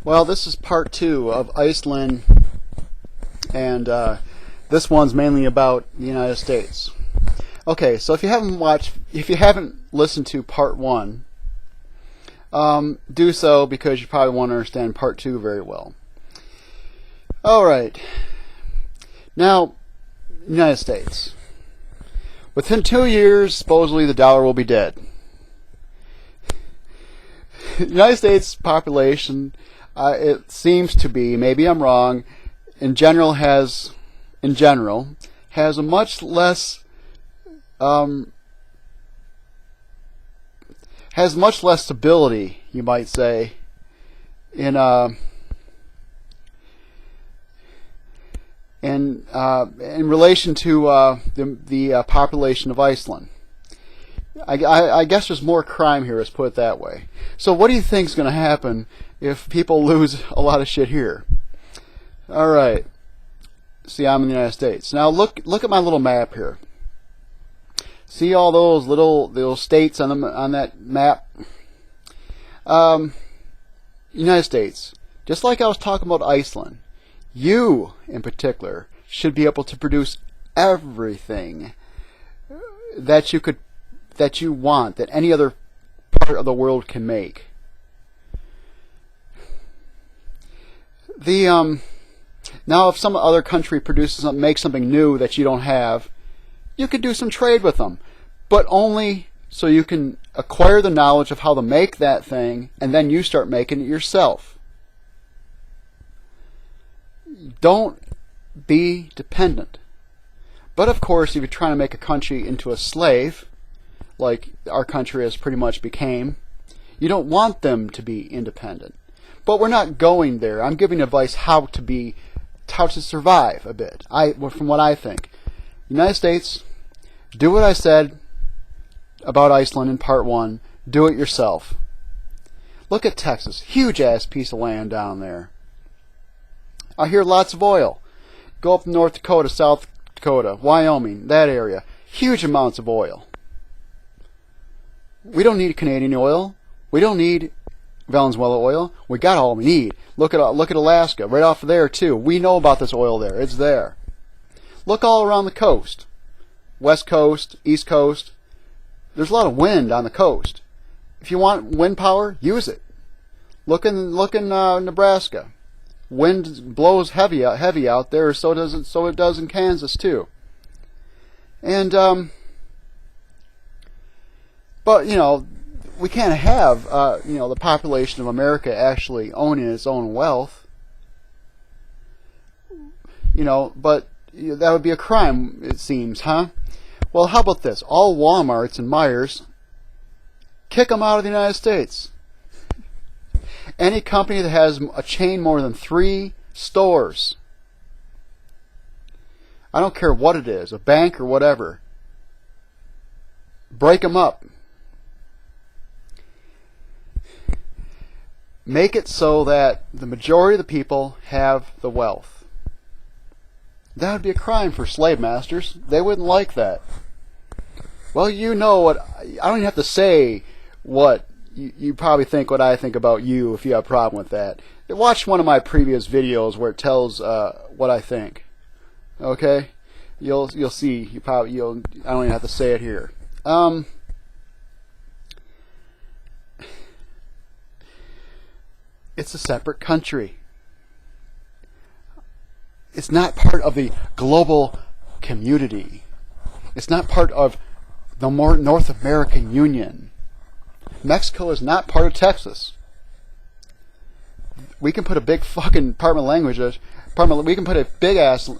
Well, this is part 2 of Iceland, and this one's mainly about the United States. Okay, so if you haven't listened to part 1, do so because you probably won't understand part 2 very well. Alright, now, United States. Within 2 years, supposedly the dollar will be dead. United States population, it seems to be, maybe I'm wrong, in general has a much less stability, you might say, in relation to the population of Iceland. I guess there's more crime here, let's put it that way. So what do you think is going to happen if people lose a lot of shit here? Alright. See, I'm in the United States. Now look at my little map here. See all those little states on that map? United States. Just like I was talking about Iceland, you in particular should be able to produce everything that you want, that any other part of the world can make. Now if some other country makes something new that you don't have, you could do some trade with them, but only so you can acquire the knowledge of how to make that thing, and then you start making it yourself. Don't be dependent. But of course, if you're trying to make a country into a slave, like our country has pretty much became, you don't want them to be independent. But we're not going there. I'm giving advice how to survive a bit. From what I think. United States, do what I said about Iceland in part 1. Do it yourself. Look at Texas. Huge ass piece of land down there. I hear lots of oil. Go up to North Dakota, South Dakota, Wyoming, that area. Huge amounts of oil. We don't need Canadian oil. We don't need Venezuela oil. We got all we need. Look at Alaska, right off of there too. We know about this oil there. It's there. Look all around the coast. West Coast, East Coast. There's a lot of wind on the coast. If you want wind power, use it. Look in Nebraska. Wind blows heavy out there, so it does in Kansas too. And but we can't have the population of America actually owning its own wealth. But that would be a crime, it seems, huh? Well, how about this? All Walmarts and Myers, kick them out of the United States. Any company that has a chain more than 3 stores, I don't care what it is, a bank or whatever, break them up. Make it so that the majority of the people have the wealth. That would be a crime for slave masters. They wouldn't like that. Well, you know what, I don't even have to say what you probably think what I think about you if you have a problem with that. Watch one of my previous videos where it tells what I think. Okay? You'll see. I don't even have to say it here. It's a separate country. It's not part of the global community. It's not part of the North American Union. Mexico is not part of Texas. We can put a big fucking we can put a big ass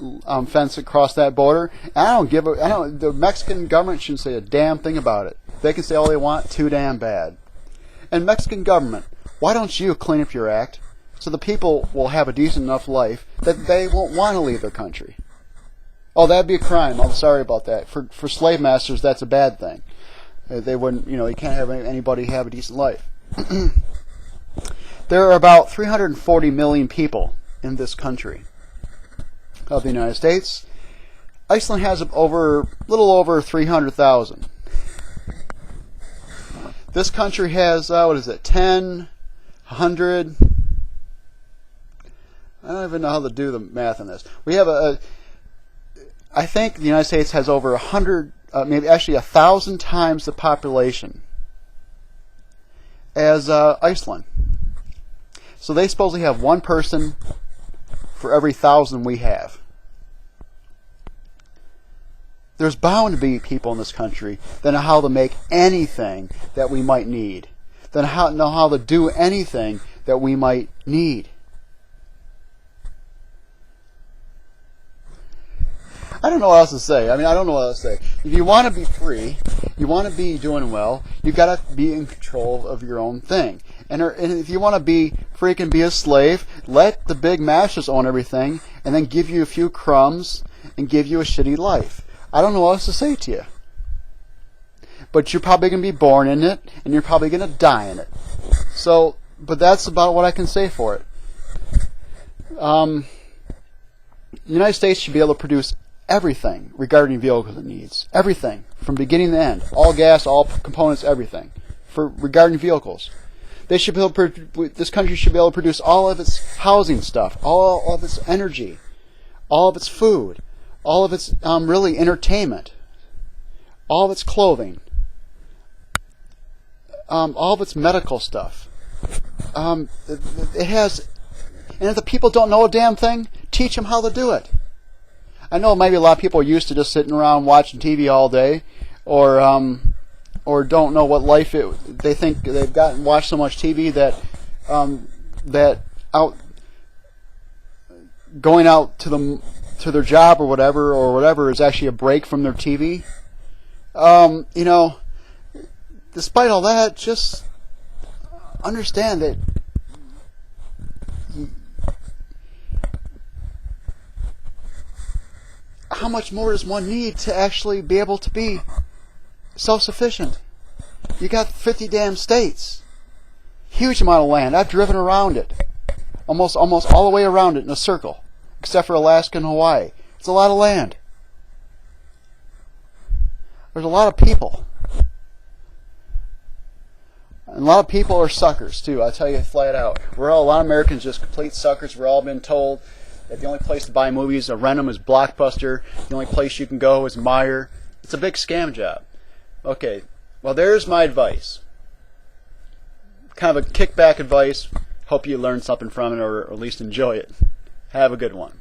fence across that border. And the Mexican government shouldn't say a damn thing about it. They can say all they want, too damn bad. And Mexican government, why don't you clean up your act so the people will have a decent enough life that they won't want to leave their country? Oh, that'd be a crime. I'm sorry about that. For slave masters, that's a bad thing. They wouldn't, you can't have anybody have a decent life. There are about 340 million people in this country of the United States. Iceland has a little over 300,000. This country has, 10, 100, I don't even know how to do the math on this. We have I think the United States has over 100, maybe actually 1,000 times the population as Iceland. So they supposedly have one person for every 1,000 we have. There's bound to be people in this country that know how to make anything that we might need, that know how to do anything that we might need. I don't know what else to say. I don't know what else to say. If you want to be free, you want to be doing well, you got to be in control of your own thing. And if you want to be freaking be a slave, let the big masters own everything and then give you a few crumbs and give you a shitty life. I don't know what else to say to you. But you're probably going to be born in it, and you're probably going to die in it. So, but that's about what I can say for it. The United States should be able to produce everything regarding vehicle needs. Everything, from beginning to end. All gas, all components, everything. Regarding vehicles. They should be able to, this country should be able to produce all of its housing stuff, all of its energy, all of its food, all of its really entertainment, all of its clothing, all of its medical stuff. It has, and if the people don't know a damn thing, teach them how to do it. I know maybe a lot of people are used to just sitting around watching TV all day, or don't know what life is. They think they've watched so much TV that going out to their job or whatever is actually a break from their TV. Despite all that, just understand that how much more does one need to actually be able to be self-sufficient? You got 50 damn states, huge amount of land. I've driven around it, almost all the way around it in a circle, except for Alaska and Hawaii. It's a lot of land. There's a lot of people. And a lot of people are suckers too. I tell you flat out. A lot of Americans just complete suckers. We're all been told that the only place to buy movies or rent them is Blockbuster. The only place you can go is Meijer. It's a big scam job. Okay, well there's my advice. Kind of a kickback advice. Hope you learned something from it, or at least enjoy it. Have a good one.